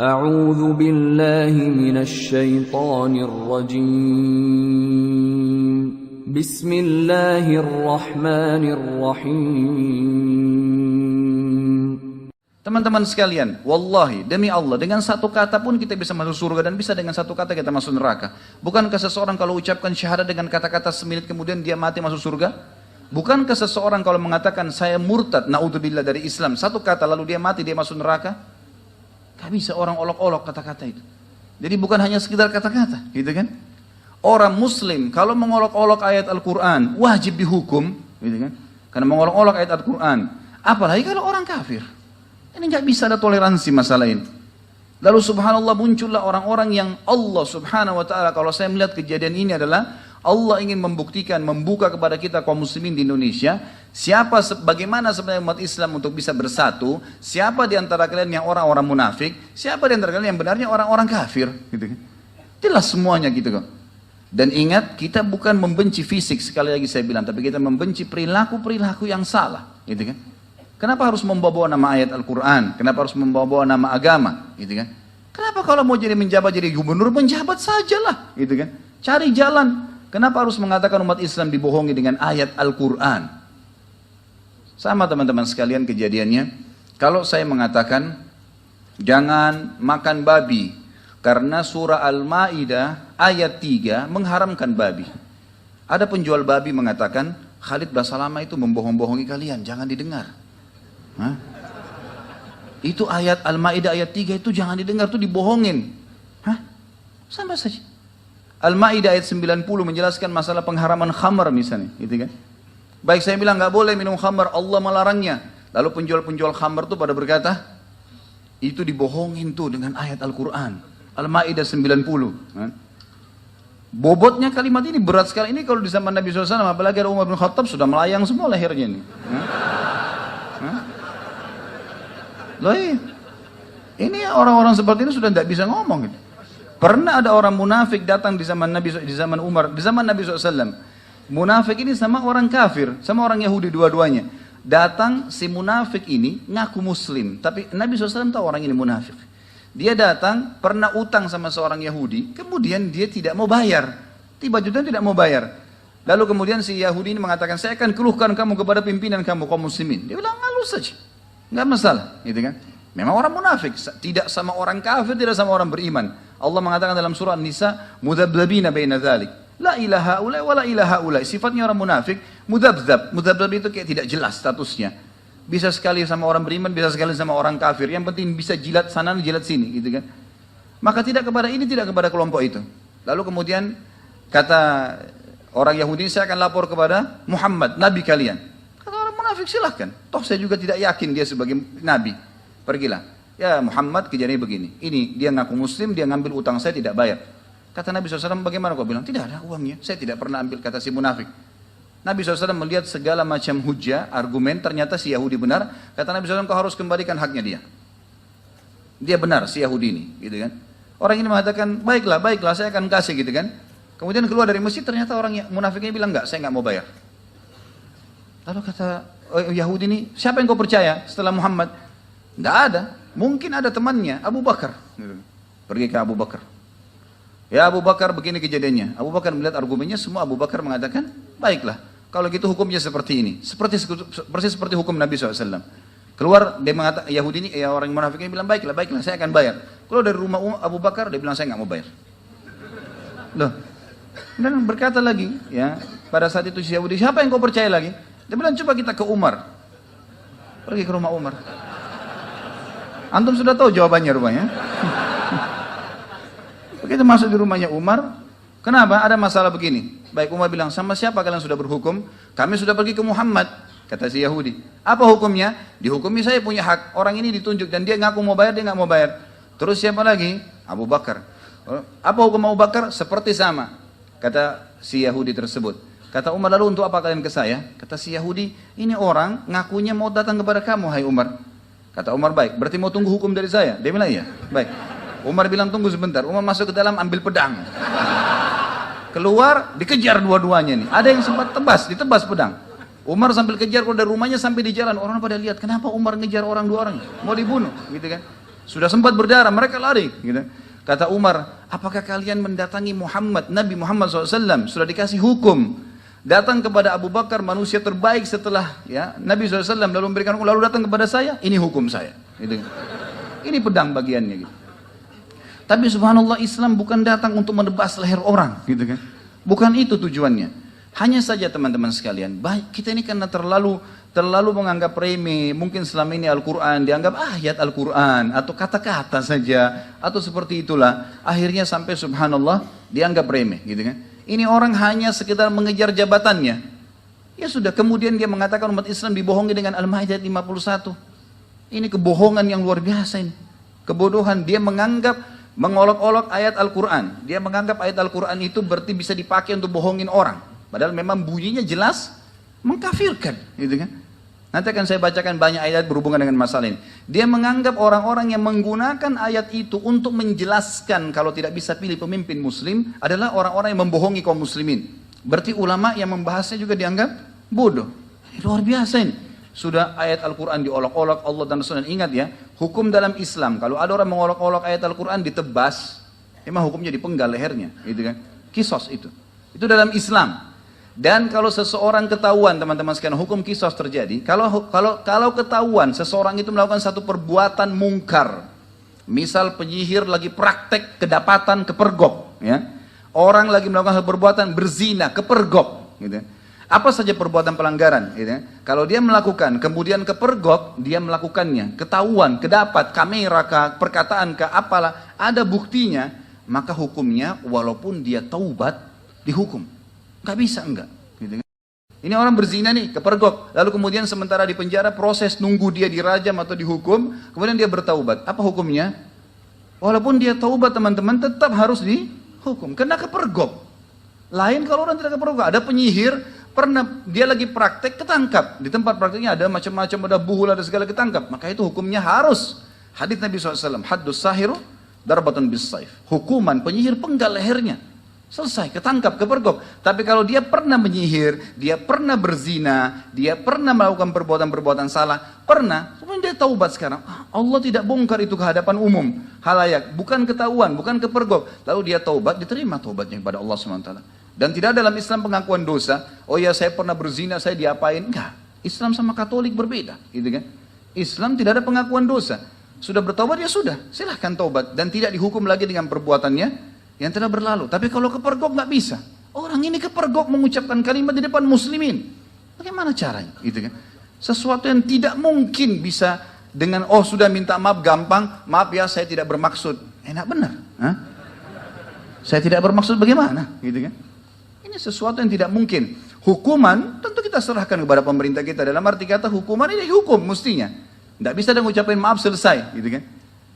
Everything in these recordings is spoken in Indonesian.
أعوذ بالله من الشيطان الرجيم بسم الله الرحمن الرحيم. Teman-teman sekalian, wallahi demi Allah, dengan satu kata pun kita bisa masuk surga dan bisa dengan satu kata kita masuk neraka. Bukankah seseorang kalau ucapkan syahadat dengan kata-kata semenit kemudian dia mati masuk surga? Bukankah seseorang kalau mengatakan saya murtad, naudzubillah dari Islam, satu kata lalu dia mati dia masuk neraka? Gak bisa orang olok-olok kata-kata itu. Jadi bukan hanya sekedar kata-kata, gitu kan? Orang muslim kalau mengolok-olok ayat Al-Quran wajib dihukum, gitu kan? Karena mengolok-olok ayat Al-Quran. Apalagi kalau orang kafir. Ini nggak bisa ada toleransi masalah ini. Lalu subhanallah muncullah orang-orang yang Allah subhanahu wa ta'ala, kalau saya melihat kejadian ini adalah Allah ingin membuktikan, membuka kepada kita kaum muslimin di Indonesia, bagaimana sebenarnya umat Islam untuk bisa bersatu, siapa di antara kalian yang orang-orang munafik, siapa di antara kalian yang benarnya orang-orang kafir, gitu kan. Jelas semuanya gitu kok. Dan ingat, kita bukan membenci fisik, sekali lagi saya bilang, tapi kita membenci perilaku-perilaku yang salah, gitu kan. Kenapa harus membawa nama ayat Al-Quran? Kenapa harus membawa nama agama? Gitu kan? Kenapa kalau mau jadi menjabat jadi gubernur, menjabat sajalah, gitu kan? Cari jalan. Kenapa harus mengatakan umat Islam dibohongi dengan ayat Al-Quran? Sama teman-teman sekalian kejadiannya. Kalau saya mengatakan jangan makan babi karena surah Al-Ma'idah ayat 3 mengharamkan babi. Ada penjual babi mengatakan Khalid Basalamah itu membohong-bohongi kalian, jangan didengar. Hah? Itu ayat Al-Ma'idah ayat 3 itu jangan didengar, itu dibohongin. Hah? Sama saja. Al-Ma'idah ayat 90 menjelaskan masalah pengharaman khamar misalnya, gitu kan? Baik saya bilang nggak boleh minum khamar, Allah melarangnya. Lalu penjual-penjual khamar itu pada berkata, itu dibohongin tuh dengan ayat Al-Quran. Al-Ma'idah 90. Bobotnya kalimat ini berat sekali. Ini kalau di zaman Nabi SAW, apalagi ada Umar bin Khattab, sudah melayang semua lehernya ini. Loh iya. Ini orang-orang seperti ini sudah tidak bisa ngomong gitu. Pernah ada orang munafik datang di zaman Nabi, di zaman Umar, di zaman Nabi SAW. Munafik ini sama orang kafir, sama orang Yahudi dua-duanya. Datang si munafik ini ngaku muslim, tapi Nabi SAW tahu orang ini munafik. Dia datang pernah utang sama seorang Yahudi, kemudian dia tidak mau bayar. Tiba-tiba tidak mau bayar. Lalu kemudian si Yahudi ini mengatakan, saya akan keluhkan kamu kepada pimpinan kamu kaum muslimin. Dia bilang ngalus saja, nggak masalah, gitu kan? Memang orang munafik, tidak sama orang kafir, tidak sama orang beriman. Allah mengatakan dalam surah An-Nisa, mudabdabina baina dzalik. La ilaha ula wa la ilaha ula. Sifatnya orang munafik, mudabdab. Mudabdab itu kayak tidak jelas statusnya. Bisa sekali sama orang beriman, bisa sekali sama orang kafir. Yang penting bisa jilat sana, jilat sini, gitu kan. Maka tidak kepada ini, tidak kepada kelompok itu. Lalu kemudian kata orang Yahudi, saya akan lapor kepada Muhammad, nabi kalian. Kata orang munafik, silahkan. Toh saya juga tidak yakin dia sebagai nabi. Pergilah. Ya Muhammad kejadiannya begini. Ini dia ngaku muslim, dia ngambil utang saya tidak bayar. Kata Nabi SAW, bagaimana kau bilang? Tidak ada uangnya, saya tidak pernah ambil, kata si munafik. Nabi SAW melihat segala macam hujah, argumen, ternyata si Yahudi benar. Kata Nabi SAW, kau harus kembalikan haknya dia. Dia benar, si Yahudi ini, gitu kan. Orang ini mengatakan, baiklah, baiklah, saya akan kasih, gitu kan. Kemudian keluar dari masjid, ternyata orang munafik ini bilang, enggak, saya enggak mau bayar. Lalu kata Yahudi ini, siapa yang kau percaya setelah Muhammad? Enggak ada. Mungkin ada temannya, Abu Bakar. Pergi ke Abu Bakar. Ya Abu Bakar, begini kejadiannya. Abu Bakar melihat argumennya, semua Abu Bakar mengatakan, baiklah, kalau gitu hukumnya seperti ini. Persis seperti hukum Nabi SAW. Keluar, dia mengatakan, Yahudi ini, ya orang munafik ini bilang, baiklah, baiklah, saya akan bayar. Keluar dari rumah Abu Bakar, dia bilang, saya nggak mau bayar. Loh. Dan berkata lagi, ya, pada saat itu si Yahudi, siapa yang kau percaya lagi? Dia bilang, coba kita ke Umar. Pergi ke rumah Umar. Antum sudah tahu jawabannya rupanya. Begitu masuk di rumahnya Umar, kenapa? Ada masalah begini. Baik, Umar bilang, sama siapa kalian sudah berhukum? Kami sudah pergi ke Muhammad, kata si Yahudi. Apa hukumnya? Dihukumi saya punya hak. Orang ini ditunjuk dan dia ngaku mau bayar, dia nggak mau bayar. Terus siapa lagi? Abu Bakar. Apa hukum Abu Bakar? Seperti sama, kata si Yahudi tersebut. Kata Umar, lalu untuk apa kalian ke saya? Kata si Yahudi, ini orang ngakunya mau datang kepada kamu, hai Umar. Kata Umar, baik, berarti mau tunggu hukum dari saya? Dia bilang, iya, baik. Umar bilang, tunggu sebentar. Umar masuk ke dalam, ambil pedang. Keluar, dikejar dua-duanya nih. Ada yang sempat ditebas pedang. Umar sambil kejar keluar dari rumahnya sampai di jalan. Orang pada lihat, kenapa Umar ngejar orang dua orang? Mau dibunuh, gitu kan. Sudah sempat berdarah, mereka lari. Gitu. Kata Umar, apakah kalian mendatangi Muhammad, Nabi Muhammad SAW, sudah dikasih hukum. Datang kepada Abu Bakar, manusia terbaik setelah ya Nabi SAW, lalu memberikan hukum, lalu datang kepada saya, ini hukum saya. Gitu. Ini pedang bagiannya. Gitu. Tapi subhanallah, Islam bukan datang untuk menebas leher orang. Gitu kan. Bukan itu tujuannya. Hanya saja teman-teman sekalian, kita ini karena terlalu menganggap remeh, mungkin selama ini Al-Quran dianggap ayat Al-Quran, atau kata-kata saja, atau seperti itulah, akhirnya sampai subhanallah dianggap remeh, gitu kan. Ini orang hanya sekedar mengejar jabatannya, ya sudah, kemudian dia mengatakan umat Islam dibohongi dengan Al-Ma'idah 51, ini kebohongan yang luar biasa ini, kebodohan, dia menganggap, mengolok-olok ayat Al-Quran, dia menganggap ayat Al-Quran itu berarti bisa dipakai untuk bohongin orang, padahal memang bunyinya jelas mengkafirkan, gitu kan. Nanti akan saya bacakan banyak ayat berhubungan dengan masalah ini. Dia menganggap orang-orang yang menggunakan ayat itu untuk menjelaskan kalau tidak bisa pilih pemimpin muslim adalah orang-orang yang membohongi kaum muslimin. Berarti ulama yang membahasnya juga dianggap bodoh. Luar biasa ini. Sudah ayat Al-Quran diolok-olok Allah dan Rasulullah. Ingat ya, hukum dalam Islam kalau ada orang mengolok-olok ayat Al-Quran ditebas, emang hukumnya dipenggal lehernya, gitu kan? Kisos itu dalam Islam. Dan kalau seseorang ketahuan, teman-teman sekalian, hukum kisos terjadi. Kalau ketahuan seseorang itu melakukan satu perbuatan mungkar, misal penyihir lagi praktek kedapatan kepergok, ya, orang lagi melakukan satu perbuatan berzina kepergok, gitu. Apa saja perbuatan pelanggaran, gitu ya. Kalau dia melakukan, kemudian kepergok, dia melakukannya, ketahuan, kedapat, kamera kah, perkataan kah, apalah, ada buktinya, maka hukumnya walaupun dia taubat, dihukum. Gak bisa enggak. Gitu kan. Ini orang berzina nih, kepergok, lalu kemudian sementara di penjara proses nunggu dia dirajam atau dihukum, kemudian dia bertaubat. Apa hukumnya? Walaupun dia taubat teman-teman, tetap harus dihukum, kena kepergok. Lain kalau orang tidak kepergok, ada penyihir, pernah dia lagi praktek ketangkap, di tempat prakteknya ada macam-macam, ada buhul, ada segala ketangkap, maka itu hukumnya harus. Hadits Nabi SAW, haddus sahiru darbatun bis saif, hukuman penyihir penggal lehernya, selesai, ketangkap, kepergok. Tapi kalau dia pernah menyihir, dia pernah berzina, dia pernah melakukan perbuatan-perbuatan salah, pernah, kemudian dia taubat sekarang, Allah tidak bongkar itu ke hadapan umum, halayak, bukan ketahuan, bukan kepergok, lalu dia taubat, diterima taubatnya kepada Allah SWT. Dan tidak dalam Islam pengakuan dosa, oh ya saya pernah berzina, saya diapain, enggak. Islam sama Katolik berbeda, gitu kan. Islam tidak ada pengakuan dosa, sudah bertobat ya sudah, silahkan taubat, dan tidak dihukum lagi dengan perbuatannya yang telah berlalu. Tapi kalau kepergok nggak bisa. Orang ini kepergok mengucapkan kalimat di depan muslimin. Bagaimana caranya? Gitu kan? Sesuatu yang tidak mungkin bisa dengan oh sudah minta maaf gampang, maaf ya saya tidak bermaksud. Enak benar. Hah? Saya tidak bermaksud bagaimana? Gitu kan? Ini sesuatu yang tidak mungkin. Hukuman tentu kita serahkan kepada pemerintah kita. Dalam arti kata hukuman ini hukum mestinya. Tidak bisa dia ngucapin maaf selesai. Gitu kan?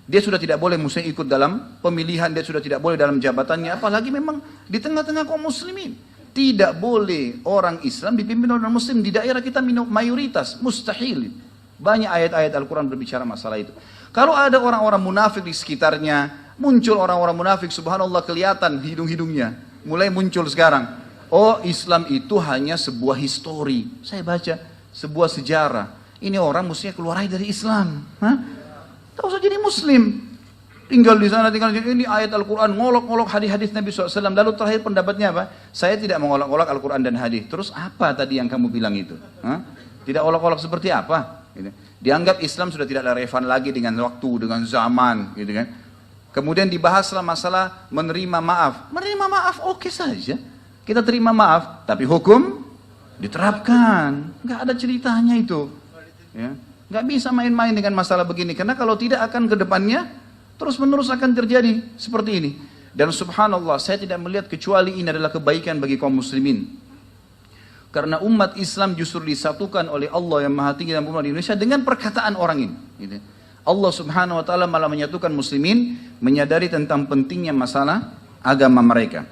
Dia sudah tidak boleh mesti ikut dalam pemilihan, dia sudah tidak boleh dalam jabatannya, apalagi memang di tengah-tengah kaum muslimin. Tidak boleh orang Islam dipimpin oleh orang muslim, di daerah kita mayoritas, mustahil. Banyak ayat-ayat Al-Quran berbicara masalah itu. Kalau ada orang-orang munafik di sekitarnya, muncul orang-orang munafik, subhanallah kelihatan hidung-hidungnya, mulai muncul sekarang. Oh Islam itu hanya sebuah histori, saya baca, sebuah sejarah. Ini orang mestinya keluar dari Islam. Hah? Tak usah jadi muslim, tinggal di sana, tinggal di sini. Ini ayat Al-Quran, ngolok-ngolok hadis-hadis Nabi SAW. Lalu terakhir pendapatnya apa? Saya tidak mengolok-olok Al-Quran dan hadis. Terus apa tadi yang kamu bilang itu? Hah? Tidak olok-olok seperti apa? Gitu. Dianggap Islam sudah tidak relevan lagi dengan waktu, dengan zaman, gitu kan? Kemudian dibahaslah masalah menerima maaf. Menerima maaf oke saja, kita terima maaf, tapi hukum diterapkan. Nggak ada ceritanya itu. Ya. Nggak bisa main-main dengan masalah begini, karena kalau tidak akan ke depannya terus-menerus akan terjadi seperti ini. Dan subhanallah, saya tidak melihat kecuali ini adalah kebaikan bagi kaum muslimin. Karena umat Islam justru disatukan oleh Allah yang Maha Tinggi dan Mulia di Indonesia dengan perkataan orang ini. Gitu. Allah subhanahu wa ta'ala malah menyatukan muslimin, menyadari tentang pentingnya masalah agama mereka.